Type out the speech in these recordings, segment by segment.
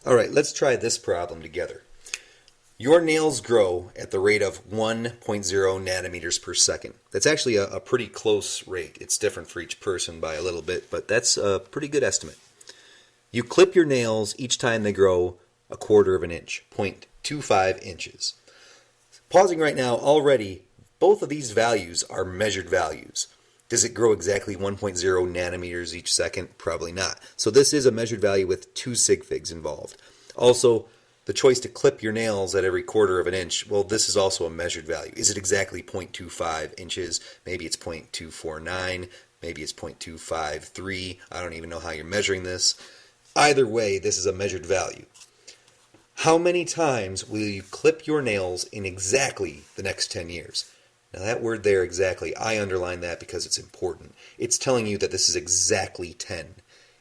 Alright, let's try this problem together. Your nails grow at the rate of 1.0 nanometers per second. That's actually a pretty close rate. It's different for each person by a little bit, but that's a pretty good estimate. You clip your nails each time they grow a quarter of an inch, 0.25 inches. Pausing right now, already both of these values are measured values. Does it grow exactly 1.0 nanometers each second? Probably not. So this is a measured value with 2 sig figs involved. Also, the choice to clip your nails at every quarter of an inch, well, this is also a measured value. Is it exactly 0.25 inches? Maybe it's 0.249, maybe it's 0.253. I don't even know how you're measuring this. Either way, this is a measured value. How many times will you clip your nails in exactly the next 10 years? Now that word there, exactly, I underline that because it's important. It's telling you that this is exactly 10.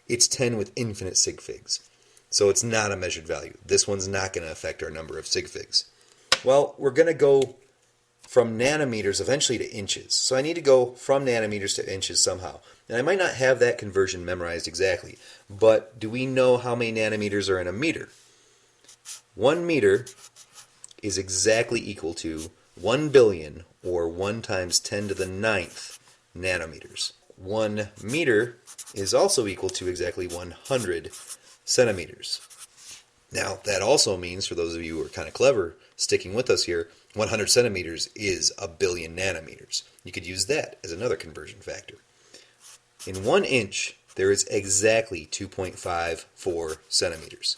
It's 10 with infinite sig figs. So it's not a measured value. This one's not going to affect our number of sig figs. Well, we're going to go from nanometers eventually to inches. So I need to go from nanometers to inches somehow. And I might not have that conversion memorized exactly, but do we know how many nanometers are in a meter? 1 meter is exactly equal to 1 billion, or 1 times 10 to the 9th nanometers. 1 meter is also equal to exactly 100 centimeters. Now, that also means, for those of you who are kind of clever, sticking with us here, 100 centimeters is a billion nanometers. You could use that as another conversion factor. In 1 inch, there is exactly 2.54 centimeters.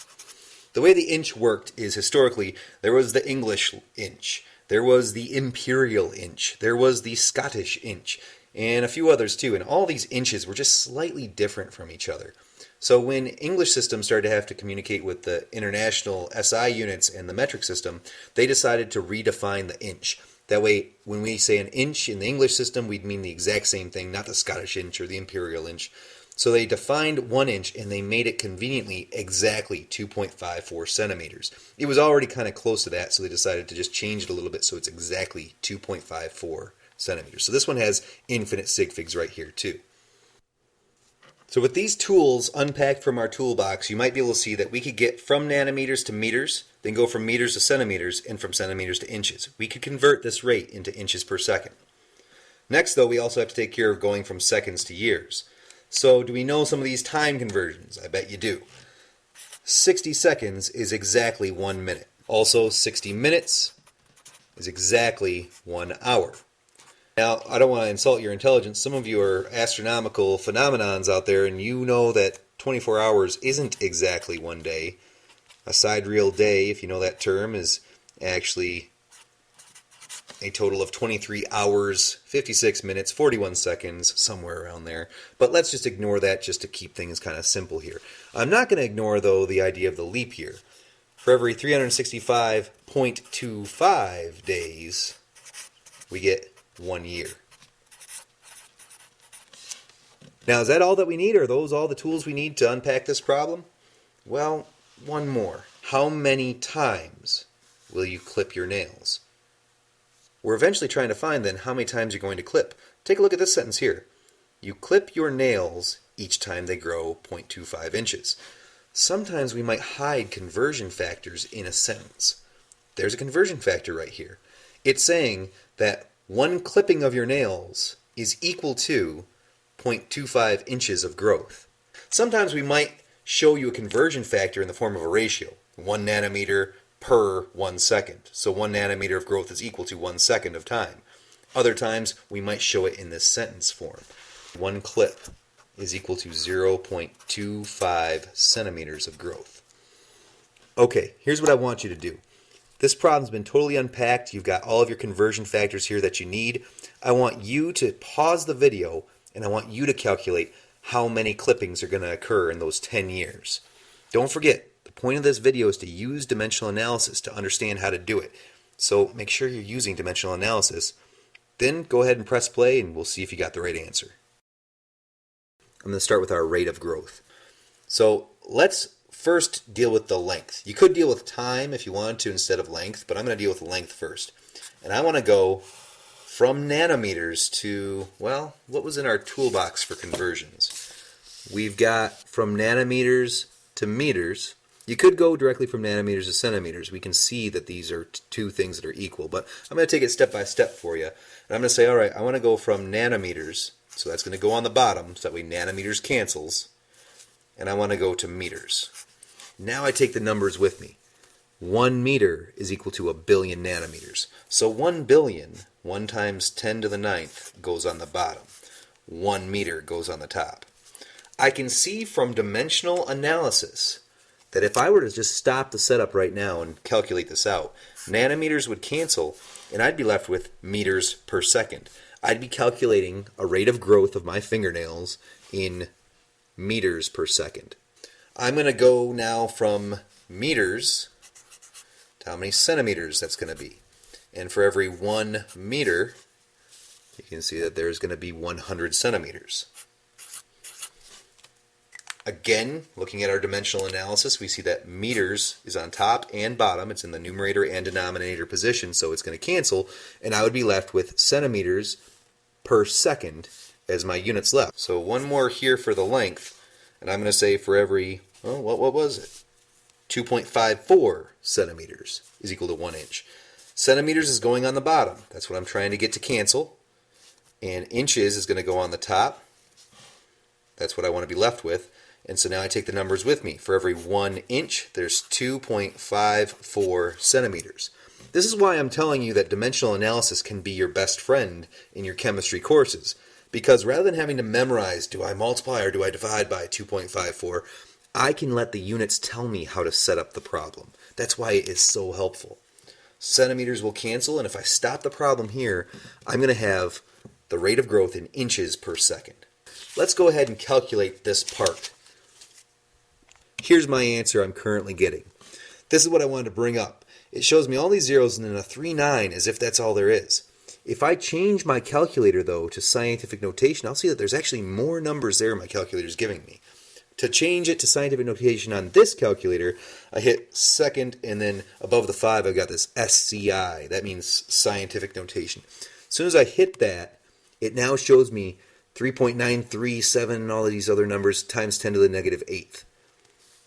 The way the inch worked is, historically, there was the English inch, there was the imperial inch, there was the Scottish inch, and a few others too, and all these inches were just slightly different from each other. So when English systems started to have to communicate with the international SI units and the metric system, they decided to redefine the inch. That way, when we say an inch in the English system, we'd mean the exact same thing, not the Scottish inch or the imperial inch. So they defined 1 inch and they made it conveniently exactly 2.54 centimeters. It was already kind of close to that, so they decided to just change it a little bit so it's exactly 2.54 centimeters. So this one has infinite sig figs right here too. So with these tools unpacked from our toolbox, you might be able to see that we could get from nanometers to meters, then go from meters to centimeters, and from centimeters to inches. We could convert this rate into inches per second. Next, though, we also have to take care of going from seconds to years. So do we know some of these time conversions? I bet you do. 60 seconds is exactly 1 minute. Also, 60 minutes is exactly 1 hour. Now, I don't want to insult your intelligence. Some of you are astronomical phenomenons out there, and you know that 24 hours isn't exactly 1 day. A sidereal day, if you know that term, is actually a total of 23 hours, 56 minutes, 41 seconds, somewhere around there. But let's just ignore that just to keep things kind of simple here. I'm not going to ignore, though, the idea of the leap year. For every 365.25 days, we get 1 year. Now, is that all that we need? Are those all the tools we need to unpack this problem? Well, one more. How many times will you clip your nails? We're eventually trying to find, then, how many times you're going to clip. Take a look at this sentence here. You clip your nails each time they grow 0.25 inches. Sometimes we might hide conversion factors in a sentence. There's a conversion factor right here. It's saying that 1 clipping of your nails is equal to 0.25 inches of growth. Sometimes we might show you a conversion factor in the form of a ratio, 1 nanometer per 1 second. So 1 nanometer of growth is equal to 1 second of time. Other times we might show it in this sentence form. 1 clip is equal to 0.25 centimeters of growth. Okay, here's what I want you to do. This problem's been totally unpacked. You've got all of your conversion factors here that you need. I want you to pause the video and I want you to calculate how many clippings are going to occur in those 10 years. Don't forget, the point of this video is to use dimensional analysis to understand how to do it. So make sure you're using dimensional analysis. Then go ahead and press play and we'll see if you got the right answer. I'm going to start with our rate of growth. So let's first deal with the length. You could deal with time if you wanted to instead of length, but I'm going to deal with length first. And I want to go from nanometers to, well, what was in our toolbox for conversions? We've got from nanometers to meters, You could go directly from nanometers to centimeters. We can see that these are two things that are equal, but I'm going to take it step by step for you. And I'm going to say, all right, I want to go from nanometers, so that's going to go on the bottom, so that way nanometers cancels, and I want to go to meters. Now I take the numbers with me. 1 meter is equal to 1 billion nanometers. So 1 billion, 1 times 10 to the 9th, goes on the bottom. 1 meter goes on the top. I can see from dimensional analysis that if I were to just stop the setup right now and calculate this out, nanometers would cancel, and I'd be left with meters per second. I'd be calculating a rate of growth of my fingernails in meters per second. I'm going to go now from meters to how many centimeters that's going to be. And for every 1 meter, you can see that there's going to be 100 centimeters. Again, looking at our dimensional analysis, we see that meters is on top and bottom. It's in the numerator and denominator position, so it's going to cancel, and I would be left with centimeters per second as my units left. So one more here for the length, and I'm going to say for every, well, what was it? 2.54 centimeters is equal to 1 inch. Centimeters is going on the bottom. That's what I'm trying to get to cancel. And inches is going to go on the top. That's what I want to be left with. And so now I take the numbers with me. For every 1 inch, there's 2.54 centimeters. This is why I'm telling you that dimensional analysis can be your best friend in your chemistry courses. Because rather than having to memorize, do I multiply or do I divide by 2.54, I can let the units tell me how to set up the problem. That's why it is so helpful. Centimeters will cancel, and if I stop the problem here, I'm going to have the rate of growth in inches per second. Let's go ahead and calculate this part. Here's my answer I'm currently getting. This is what I wanted to bring up. It shows me all these zeros and then a 3-9 as if that's all there is. If I change my calculator, though, to scientific notation, I'll see that there's actually more numbers there my calculator is giving me. To change it to scientific notation on this calculator, I hit second, and then above the 5, I've got this SCI. That means scientific notation. As soon as I hit that, it now shows me 3.937 and all of these other numbers times 10 to the negative 8th.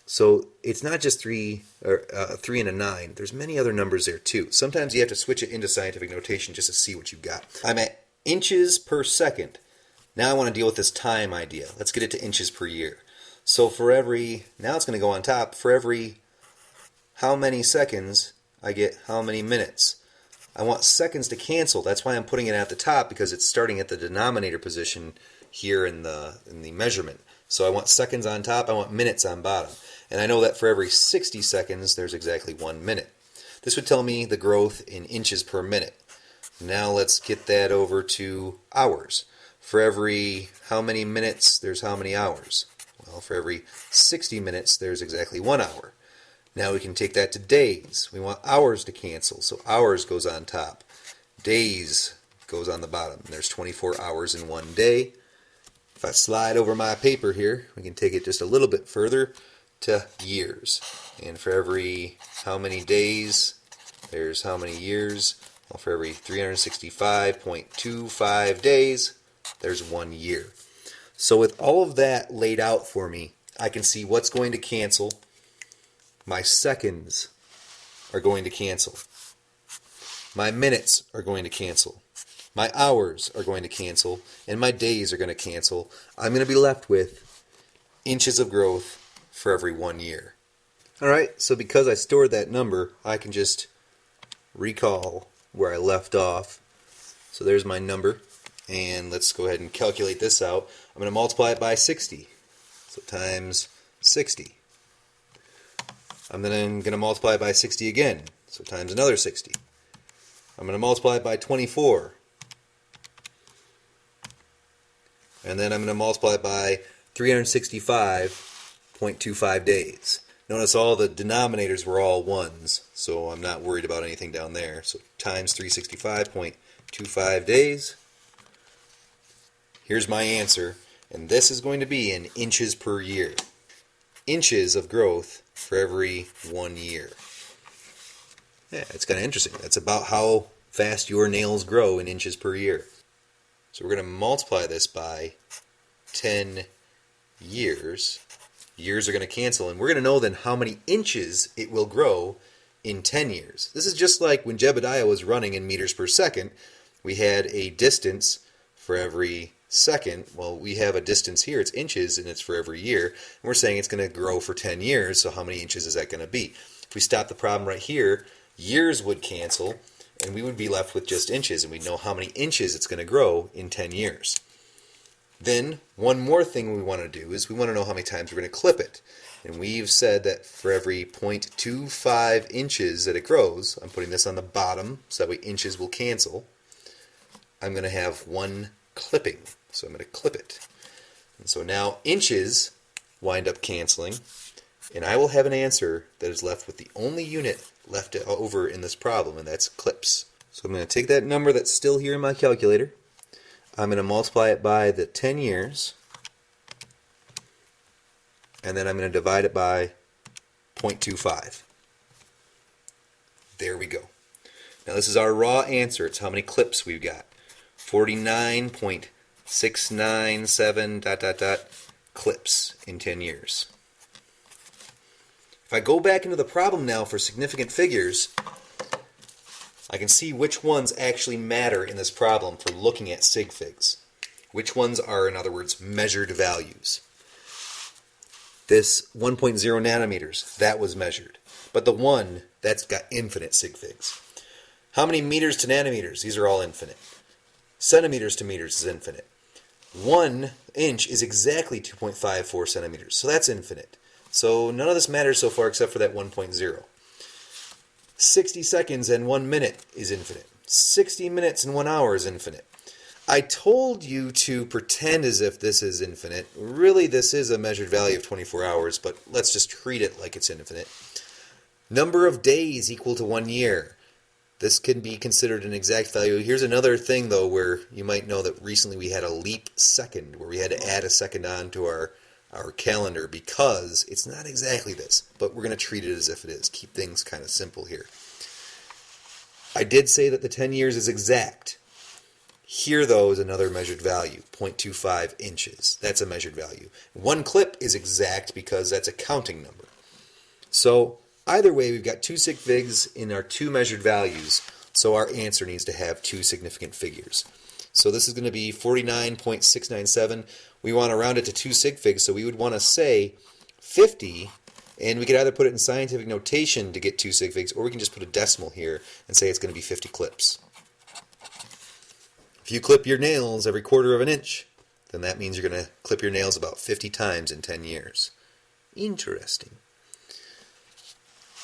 So it's not just 3 and a 9. There's many other numbers there too. Sometimes you have to switch it into scientific notation just to see what you've got. I'm at inches per second. Now I want to deal with this time idea. Let's get it to inches per year. So for every, now it's going to go on top, for every how many seconds, I get how many minutes. I want seconds to cancel. That's why I'm putting it at the top, because it's starting at the denominator position here in the measurement. So I want seconds on top, I want minutes on bottom. And I know that for every 60 seconds, there's exactly 1 minute. This would tell me the growth in inches per minute. Now let's get that over to hours. For every how many minutes, there's how many hours? Well, for every 60 minutes, there's exactly 1 hour. Now we can take that to days. We want hours to cancel, so hours goes on top. Days goes on the bottom. There's 24 hours in 1 day. If I slide over my paper here, we can take it just a little bit further to years. And for every how many days, there's how many years. Well, for every 365.25 days, there's 1 year. So with all of that laid out for me, I can see what's going to cancel. My seconds are going to cancel. My minutes are going to cancel. My hours are going to cancel. And my days are going to cancel. I'm going to be left with inches of growth for every 1 year. Alright, so because I stored that number, I can just recall where I left off. So there's my number. And let's go ahead and calculate this out. I'm going to multiply it by 60. So times 60. I'm then going to multiply it by 60 again. So times another 60. I'm going to multiply it by 24. And then I'm going to multiply it by 365.25 days. Notice all the denominators were all ones, so I'm not worried about anything down there. So times 365.25 days. Here's my answer, and this is going to be in inches per year. Inches of growth for every 1 year. Yeah, it's kind of interesting. That's about how fast your nails grow in inches per year. So we're going to multiply this by 10 years, Years are going to cancel, and we're going to know then how many inches it will grow in 10 years. This is just like when Jebediah was running in meters per second. We had a distance for every second. Well, we have a distance here, it's inches, and it's for every year. And we're saying it's going to grow for 10 years, so how many inches is that going to be? If we stop the problem right here, years would cancel, and we would be left with just inches, and we'd know how many inches it's going to grow in 10 years. Then, one more thing we want to do is we want to know how many times we're going to clip it. And we've said that for every 0.25 inches that it grows, I'm putting this on the bottom so that way inches will cancel, I'm going to have one clipping. So I'm going to clip it. And so now inches wind up canceling, and I will have an answer that is left with the only unit left over in this problem, and that's clips. So I'm going to take that number that's still here in my calculator. I'm going to multiply it by the 10 years, and then I'm going to divide it by 0.25. There we go. Now this is our raw answer. It's how many clips we've got. 49.697 ... clips in 10 years. If I go back into the problem now for significant figures, I can see which ones actually matter in this problem for looking at sig figs. Which ones are, in other words, measured values. This 1.0 nanometers, that was measured. But the one, that's got infinite sig figs. How many meters to nanometers? These are all infinite. Centimeters to meters is infinite. 1 inch is exactly 2.54 centimeters, so that's infinite. So none of this matters so far except for that 1.0. 60 seconds and 1 minute is infinite. 60 minutes and 1 hour is infinite. I told you to pretend as if this is infinite. Really, this is a measured value of 24 hours, but let's just treat it like it's infinite. Number of days equal to 1 year. This can be considered an exact value. Here's another thing, though, where you might know that recently we had a leap second, where we had to add a second on to our calendar because it's not exactly this, but we're going to treat it as if it is. Keep things kind of simple here. I did say that the 10 years is exact. Here, though, is another measured value, 0.25 inches. That's a measured value. 1 clip is exact because that's a counting number. So either way, we've got 2 sig figs in our 2 measured values, so our answer needs to have 2 significant figures. So this is going to be 49.697. We want to round it to 2 sig figs, so we would want to say 50, and we could either put it in scientific notation to get 2 sig figs, or we can just put a decimal here and say it's going to be 50 clips. If you clip your nails every 1/4 of an inch, then that means you're going to clip your nails about 50 times in 10 years. Interesting.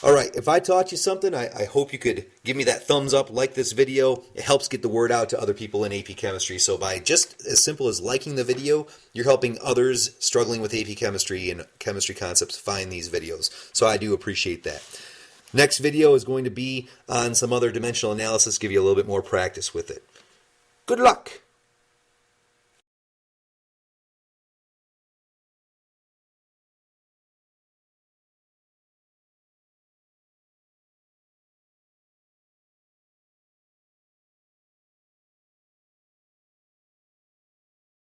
Alright, if I taught you something, I hope you could give me that thumbs up, like this video. It helps get the word out to other people in AP Chemistry. So by just as simple as liking the video, you're helping others struggling with AP Chemistry and chemistry concepts find these videos. So I do appreciate that. Next video is going to be on some other dimensional analysis, give you a little bit more practice with it. Good luck!